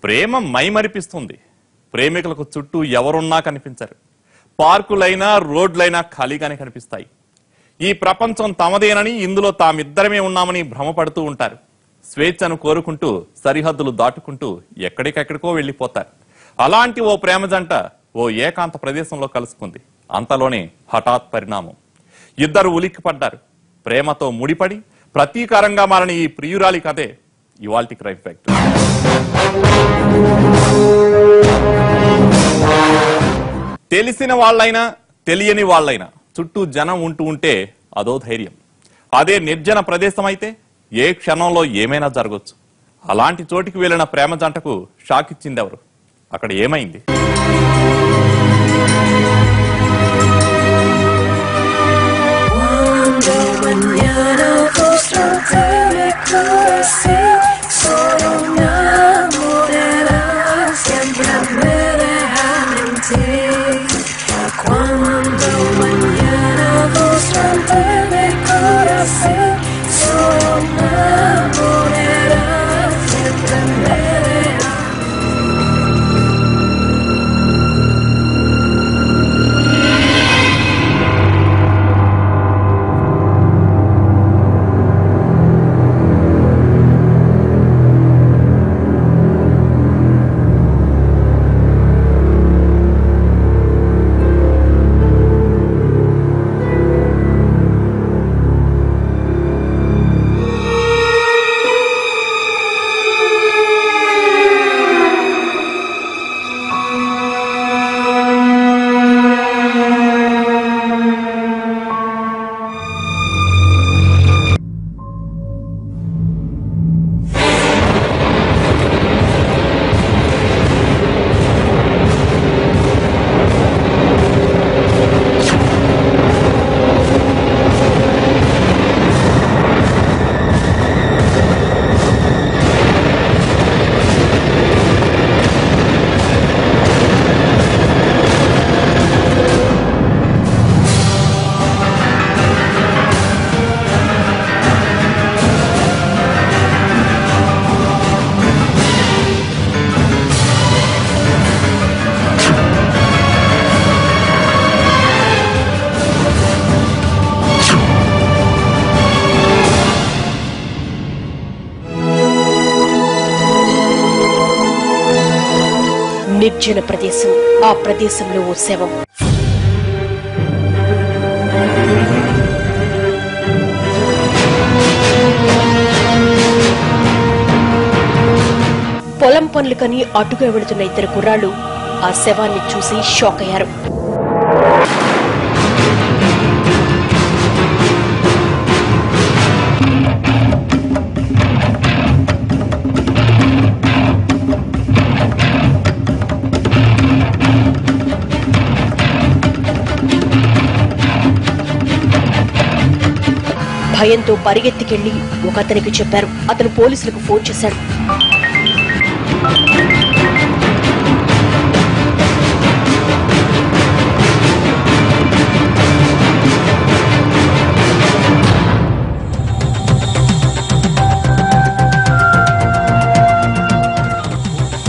ప్రేమ మైమరిపిస్తుంది. ప్రేమికులకు చుట్టూ ఎవరున్నా కనిపించరు. పార్కులైనా రోడ్లైనా ఖాళీగానే కనిపిస్తాయి. ఈ ప్రపంచం తమదేనని, ఇందులో తామిద్దరమే ఉన్నామని భ్రమపడుతూ ఉంటారు. స్వేచ్ఛను కోరుకుంటూ సరిహద్దులు దాటుకుంటూ ఎక్కడికెక్కడికో వెళ్లిపోతారు. అలాంటి ఓ ప్రేమ జంట ఓ ఏకాంత ప్రదేశంలో కలుసుకుంది. అంతలోనే హఠాత్ పరిణామం. ఇద్దరు ఉలిక్కిపడ్డారు. ప్రేమతో ముడిపడి ప్రతీకారంగా మారని ఈ ప్రియురాలి కథే ఇవాల్టి క్రైమ్ ఫ్యాక్టరీ. తెలిసిన వాళ్ళైనా తెలియని వాళ్ళైనా చుట్టూ జనం ఉంటూ ఉంటే అదో ధైర్యం. అదే నిర్జన ప్రదేశం అయితే ఏ క్షణంలో ఏమైనా జరగచ్చు. అలాంటి చోటికి వెళ్లిన ప్రేమ జంటకు షాక్ ఇచ్చింది ఎవరు? అక్కడ ఏమైంది? నిర్జన ప్రదేశం. ఆ ప్రదేశంలో ఓ శవం. పొలం పనులకని అటుగా వెళుతున్న ఇద్దరు కుర్రాళ్లు ఆ శవాన్ని చూసి షాక్ అయ్యారు. భయంతో పరిగెత్తికెళ్లి ఒక అతనికి చెప్పారు. అతను పోలీసులకు ఫోన్ చేశాడు.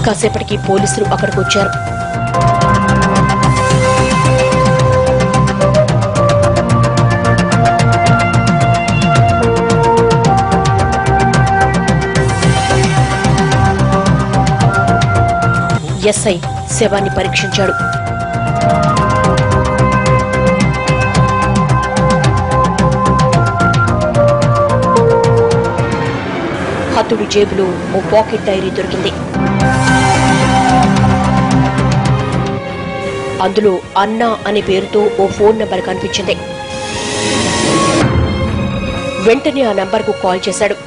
కాసేపటికి పోలీసులు అక్కడికి వచ్చారు. ఎస్ఐ శవాన్ని పరీక్షించాడు. హతుడి జేబులో ఓ పాకెట్ డైరీ దొరికింది. అందులో అన్నా అనే పేరుతో ఓ ఫోన్ నంబర్ కనిపించింది. వెంటనే ఆ నంబర్కు కాల్ చేశాడు.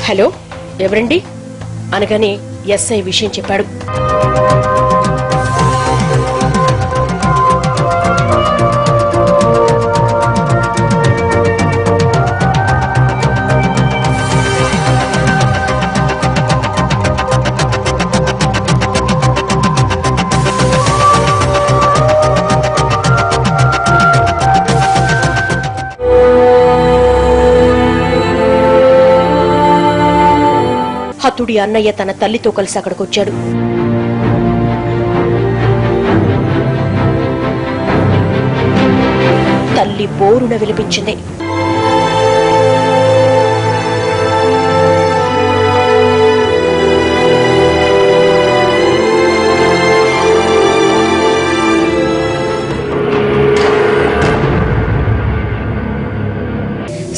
హలో, ఎవరండి అనగానే ఎస్ఐ విషయం చెప్పాడు. హతుడి అన్నయ్య తన తల్లితో కలిసి అక్కడికొచ్చాడు. తల్లి బోరున విలిపించింది.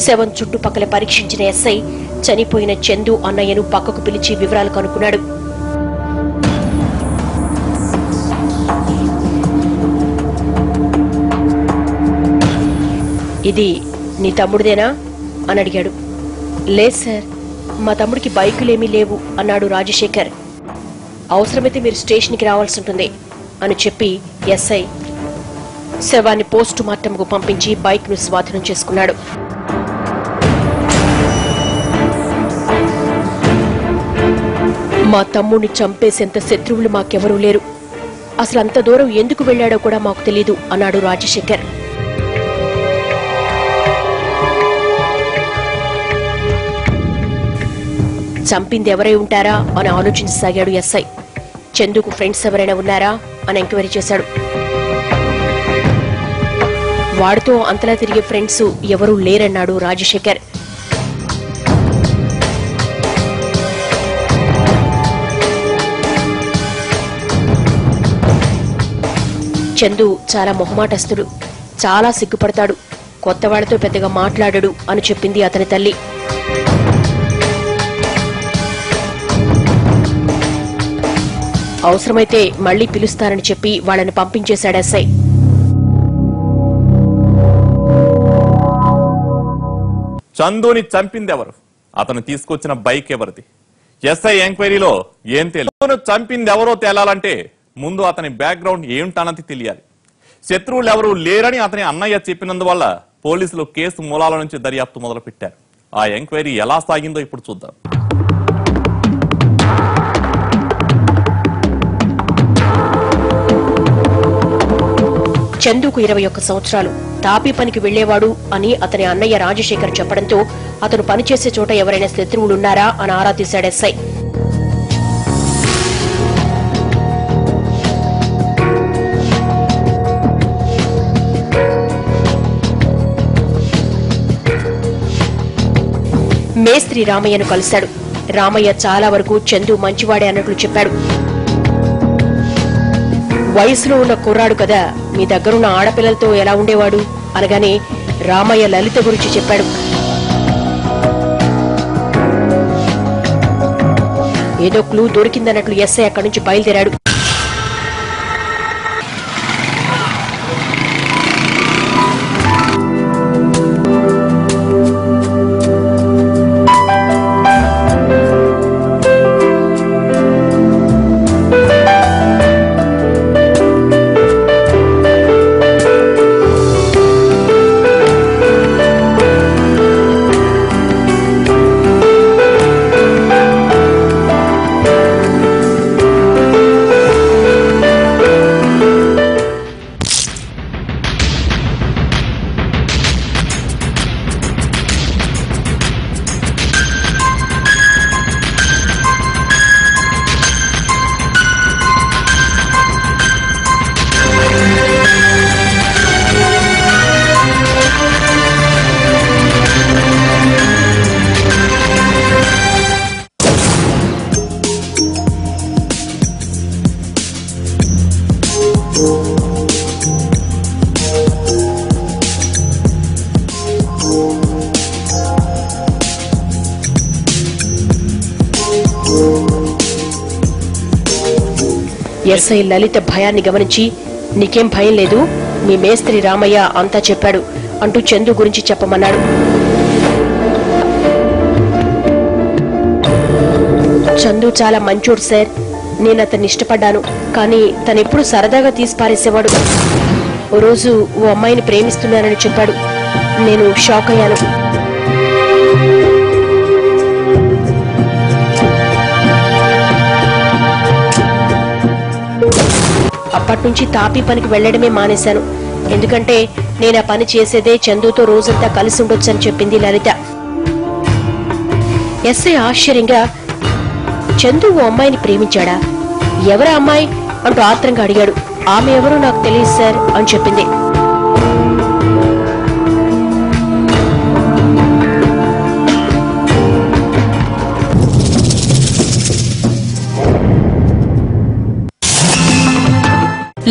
శవం చుట్టుపక్కల పరీక్షించిన ఎస్ఐ చనిపోయిన చందు అన్నయ్యను పక్కకు పిలిచి వివరాలు కనుక్కున్నాడు. ఇది నీ తమ్ముడిదేనా అని అడిగాడు. లేదు సార్, మా తమ్ముడికి బైకులేమీ లేవు అన్నాడు రాజశేఖర్. అవసరమైతే మీరు స్టేషన్కి రావాల్సి ఉంటుంది అని చెప్పి ఎస్ఐ శవాన్ని పోస్టు మార్టంకు పంపించి బైక్ను స్వాధీనం చేసుకున్నాడు. మా తమ్ముడిని చంపేసేంత శత్రువులు మాకెవరూ లేరు. అసలు అంత దూరం ఎందుకు వెళ్లాడో కూడా మాకు తెలీదు అన్నాడు రాజశేఖర్. చంపింది ఎవరై ఉంటారా అని ఆలోచించసాగాడు ఎస్ఐ. చందుకు ఫ్రెండ్స్ ఎవరైనా ఉన్నారా అని ఎంక్వైరీ చేశాడు. వాడితో అంతలా తిరిగే ఫ్రెండ్స్ ఎవరూ లేరన్నాడు రాజశేఖర్. చందు చాలా మొహమాటస్తుడు, చాలా సిగ్గుపడతాడు, కొత్తవాళ్లతో పెద్దగా మాట్లాడడు అని చెప్పింది అతని తల్లి. అవసరమైతే మళ్లీ పిలుస్తానని చెప్పి వాళ్ళని పంపించేశాడు ఎస్ఐ. చందుని చంపిందెవరు, అతను తీసుకొచ్చిన బైక్ ఎవరిది? ఎస్ఐ ఎంక్వైరీలో ఏం తెలియదు. చంపిందెవరో తేలాలంటే ముందు అతని బ్యాక్గ్రౌండ్ ఏమిటన్నది తెలియాలి. శత్రువులు ఎవరూ లేరని అతని అన్నయ్య చెప్పినందువల్ల పోలీసులు కేసు మూలాల నుంచి దర్యాప్తు మొదలుపెట్టారు. ఆ ఎంక్వైరీ ఎలా సాగిందో ఇప్పుడు చూద్దాం. చందుకు 21 సంవత్సరాలు. తాపీ పనికి వెళ్లేవాడు అని అతని అన్నయ్య రాజశేఖర్ చెప్పడంతో అతను పనిచేసే చోట ఎవరైనా శత్రువులున్నారా అని ఆరా తీశాడు ఎస్ఐ. మేస్త్రి రామయ్యను కలిశాడు. రామయ్య చాలా వరకు చందు మంచివాడే అన్నట్లు చెప్పాడు. వయసులో ఉన్న కుర్రాడు కదా, మీ దగ్గరున్న ఆడపిల్లలతో ఎలా ఉండేవాడు అనగానే రామయ్య లలిత గురించి చెప్పాడు. ఏదో క్లూ దొరికిందన్నట్లు ఎస్ఐ అక్కడి నుంచి బయలుదేరాడు. ఎస్ఐ లలిత భయాన్ని గమనించి, నీకేం భయం లేదు, మీ మేస్త్రి రామయ్య అంతా చెప్పాడు అంటూ చందు గురించి చెప్పమన్నాడు. చందు చాలా మంచోడు సార్, నేను అతన్ని ఇష్టపడ్డాను, కానీ తనెప్పుడు సరదాగా తీసి పారేసేవాడు. ఓ రోజు ఓ అమ్మాయిని ప్రేమిస్తున్నానని చెప్పాడు. నేను షాక్ అయ్యాను. అప్పటినుంచి తాపీ పనికి వెళ్లడమే మానేశాను. ఎందుకంటే నేను ఆ పని చేసేదే చందుతో రోజంతా కలిసి ఉండొచ్చని చెప్పింది లలిత. ఎస్ఐ ఆశ్చర్యంగా, చందు ఓ అమ్మాయిని ప్రేమించాడా? ఎవరా అమ్మాయి అంటూ ఆత్రంగా అడిగాడు. ఆమె ఎవరో నాకు తెలియదు సార్ అని చెప్పింది.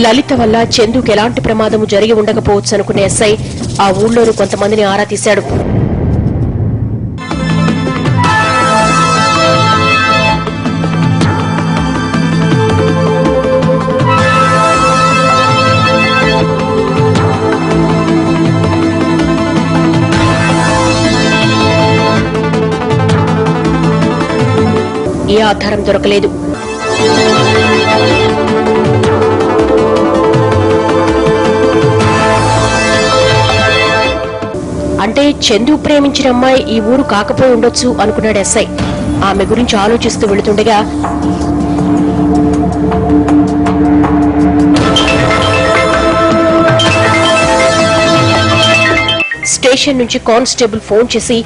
లలిత వల్ల చందుకు ఎలాంటి ప్రమాదము జరిగి ఉండకపోవచ్చు అనుకునే ఎస్ఐ ఆ ఊళ్ళోని కొంతమందిని ఆరా తీశాడు. ఏ ఆధారం దొరకలేదు. అంటే చందు ప్రేమించిన అమ్మాయి ఈ ఊరు కాకపోయి ఉండొచ్చు అనుకున్నాడు ఎస్ఐ. ఆమె గురించి ఆలోచిస్తూ వెళుతుండగా స్టేషన్ నుంచి కానిస్టేబుల్ ఫోన్ చేసి,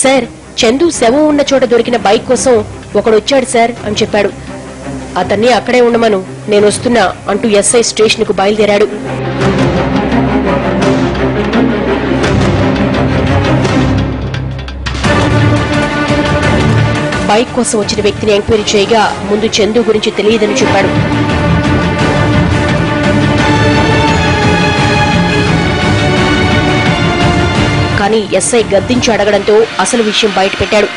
సార్, చందు శవం ఉన్న చోట దొరికిన బైక్ కోసం ఒకడు వచ్చాడు సార్ అని చెప్పాడు. అతన్ని అక్కడే ఉండమను, నేను వస్తున్నా అంటూ ఎస్ఐ స్టేషన్ కు బయలుదేరాడు. బైక్ కోసం వచ్చిన వ్యక్తిని ఎంక్వైరీ చేయగా ముందు చందు గురించి తెలియదని చెప్పాడు. కానీ ఎస్ఐ గద్దించి అడగడంతో అసలు విషయం బయటపెట్టాడు.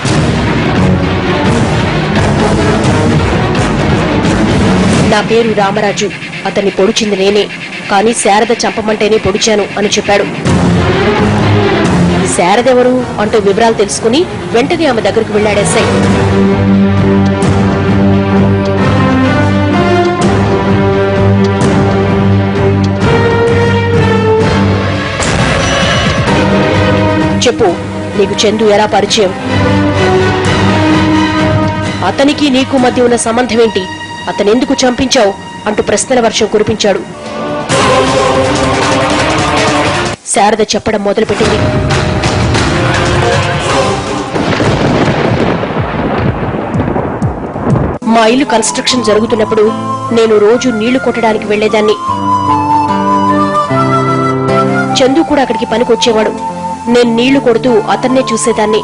నా పేరు రామరాజు, అతన్ని పొడిచింది నేనే, కానీ శారద చంపమంటేనే పొడిచాను అని చెప్పాడు. శారదెవరు అంటూ వివరాలు తెలుసుకుని వెంటనే ఆమె దగ్గరకు వెళ్లాడు ఎస్ఐ. చెప్పు, నీకు చందు ఎలా పరిచయం? అతనికి నీకు మధ్య ఉన్న సంబంధం ఏంటి? అతనెందుకు చంపించావు అంటూ ప్రశ్నల వర్షం కురిపించాడు. శారద చెప్పడం మొదలుపెట్టింది. మా ఇల్లు కన్స్ట్రక్షన్ జరుగుతున్నప్పుడు నేను రోజు నీళ్లు కొట్టడానికి వెళ్లేదాన్ని. చందు కూడా అక్కడికి పనికొచ్చేవాడు. నేను నీళ్లు కొడుతూ అతన్నే చూసేదాన్ని.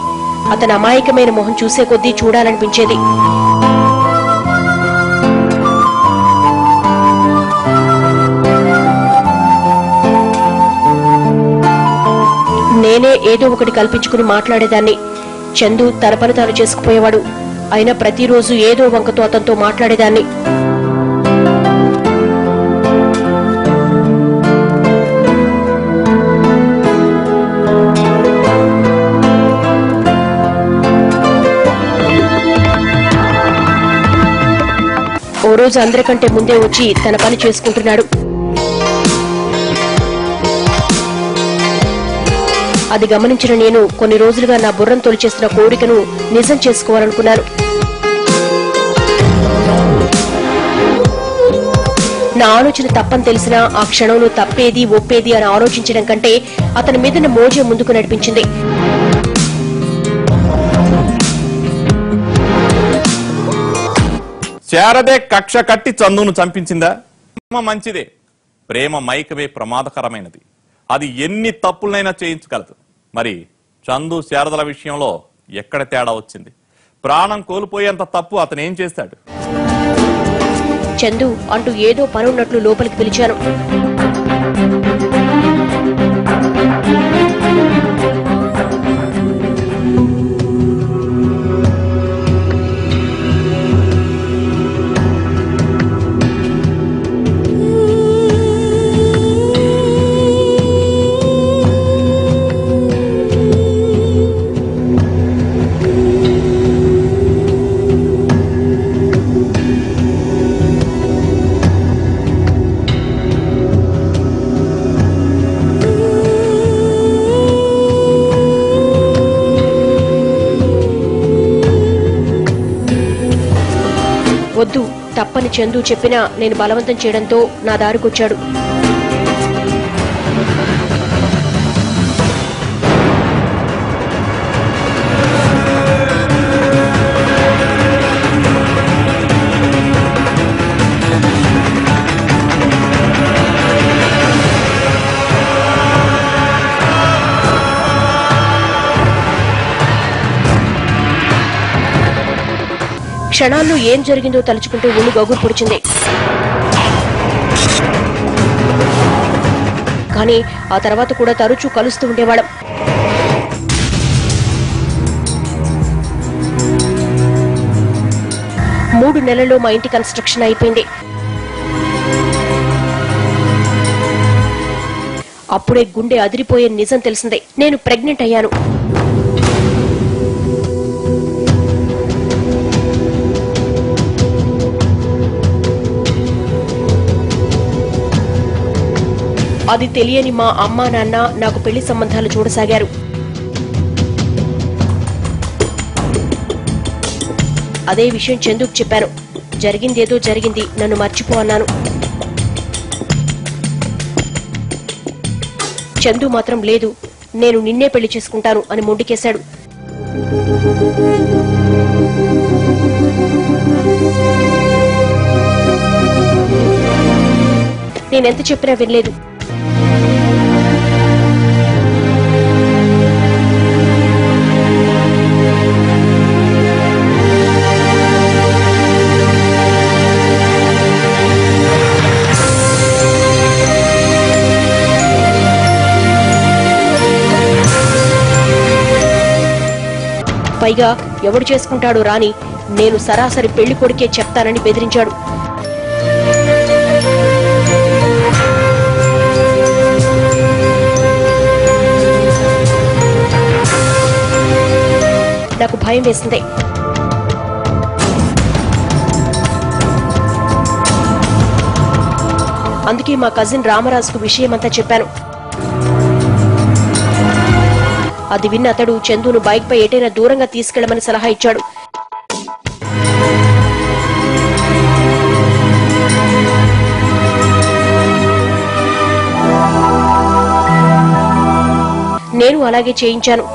అతని అమాయకమైన మొహం చూసే కొద్దీ చూడాలనిపించేది. నేనే ఏదో ఒకటి కల్పించుకుని మాట్లాడేదాన్ని. చందు తన పని తాను చేసుకుపోయేవాడు. అయినా ప్రతిరోజు ఏదో వంకతో అతనితో మాట్లాడేదాన్ని. ఓ రోజు అందరికంటే ముందే వచ్చి తన పని చేసుకుంటున్నాడు. అది గమనించిన నేను కొన్ని రోజులుగా నా బుర్రం తొలిచేస్తున్న కోరికను నిజం చేసుకోవాలనుకున్నాను. నా ఆలోచన తప్పని తెలిసినా ఆ క్షణంలో తప్పేది ఒప్పేది అని ఆలోచించడం కంటే అతని మీద మోజే ముందుకు నడిపించింది. శారదే కక్ష కట్టి చందును చంపించిందా? మంచిదే. ప్రేమ మైకమే ప్రమాదకరమైనది. అది ఎన్ని తప్పులనైనా చేయించగలదు. మరి చందు శారదల విషయంలో ఎక్కడ తేడా వచ్చింది? ప్రాణం కోల్పోయేంత తప్పు అతను ఏం చేశాడు? చందు అంటూ ఏదో పనున్నట్లు లోపలికి పిలిచాను. వద్దు, తప్పని చందు చెప్పినా నేను బలవంతం చేయడంతో నా దారికొచ్చాడు. క్షణాల్లో ఏం జరిగిందో తలుచుకుంటే ఒళ్ళు గగురు పొడిచింది. కానీ ఆ తర్వాత కూడా తరచూ కలుస్తూ ఉండేవాళ్ళం. మూడు నెలల్లో మా ఇంటి కన్స్ట్రక్షన్ అయిపోయింది. అప్పుడే గుండె అదిరిపోయే నిజం తెలిసిందే. నేను ప్రెగ్నెంట్ అయ్యాను. అది తెలియని మా అమ్మా నాన్న నాకు పెళ్లి సంబంధాలు చూడసాగారు. అదే విషయం చందుకు చెప్పాను. జరిగిందేదో జరిగింది, నన్ను మర్చిపో అన్నాను. చందు మాత్రం లేదు, నేను నిన్నే పెళ్లి చేసుకుంటాను అని మొండికేశాడు. నేనెంత చెప్పినా వినలేదు. పైగా ఎవడు చేసుకుంటాడో రాని, నేను సరాసరి పెళ్లి కొడుకే చెప్తానని బెదిరించాడు. నాకు భయం వేసింది. అందుకే మా కజిన్ రామరాజుకు విషయమంతా చెప్పాను. అది విన్న అతడు చందును బైక్ పై ఎటైనా దూరంగా తీసుకెళ్లమని సలహా ఇచ్చాడు. నేను అలాగే చేయించాను.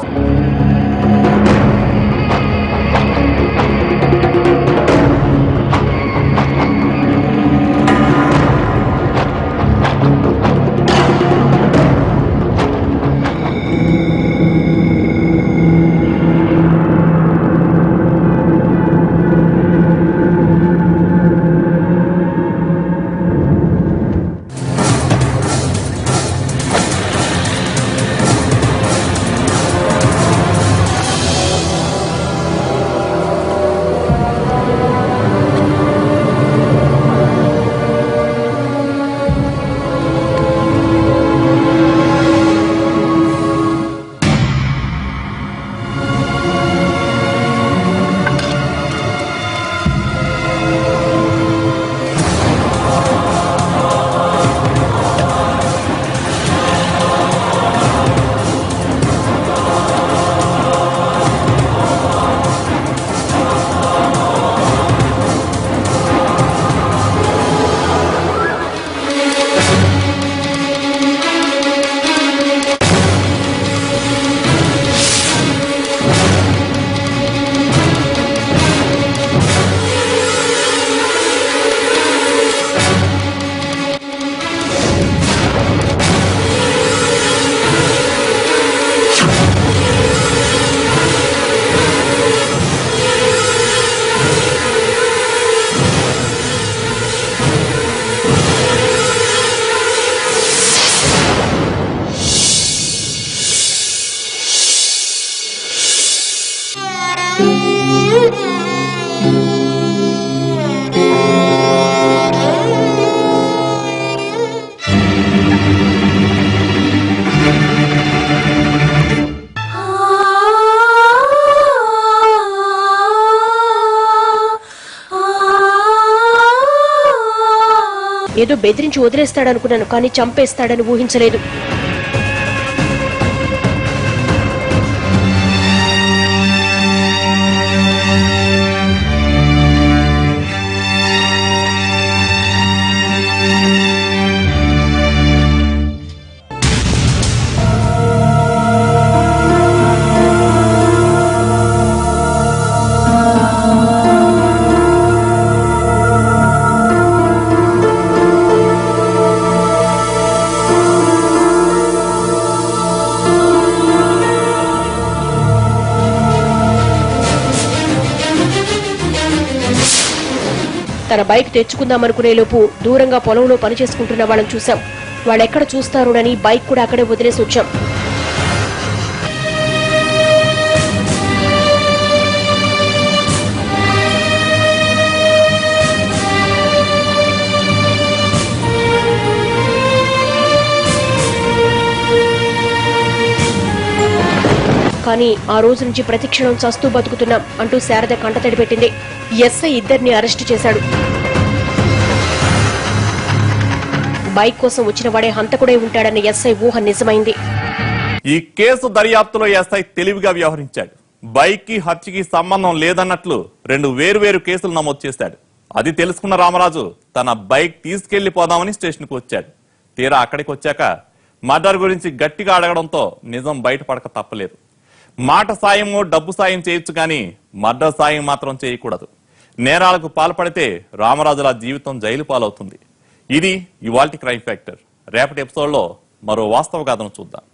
ఏదో బెదిరించి వదిలేస్తాడనుకున్నాను, కానీ చంపేస్తాడని ఊహించలేదు. తన బైక్ తెచ్చుకుందామనుకునే లోపు దూరంగా పొలంలో పనిచేసుకుంటున్న వాళ్ళని చూశాం. వాళ్ళెక్కడ చూస్తారోనని బైక్ కూడా అక్కడే వదిలేసి వచ్చాం. కానీ ఆ రోజు నుంచి ప్రతిక్షణం చస్తూ బతుకుతున్నాం అంటూ శారద కంటతడి పెట్టింది. ఎస్ఐ ఇద్దరిని అరెస్టు చేశాడు. బైక్ కోసం వచ్చిన వాడే హంతకుడే ఉంటాడన్న ఎస్ఐ ఊహ నిజమైంది. ఈ కేసు దర్యాప్తులో ఎస్ఐ తెలివిగా వ్యవహరించాడు. బైక్ కి హత్యకి సంబంధం లేదన్నట్లు 2 వేరు కేసులు నమోదు చేశాడు. అది తెలుసుకున్న రామరాజు తన బైక్ తీసుకెళ్లిపోదామని స్టేషన్ కు వచ్చాడు. తీరా అక్కడికి వచ్చాక మర్డర్ గురించి గట్టిగా అడగడంతో నిజం బయటపడక తప్పలేదు. మాట సాయమో డబ్బు సాయం చేయొచ్చు కానీ మర్డర్ సాయం మాత్రం చేయకూడదు. నేరాలకు పాల్పడితే రామరాజుల జీవితం జైలు పాలవుతుంది. ఇది ఇవాల్టి క్రైమ్ ఫ్యాక్టర్. రేపటి ఎపిసోడ్లో మరో వాస్తవ గాథను చూద్దాం.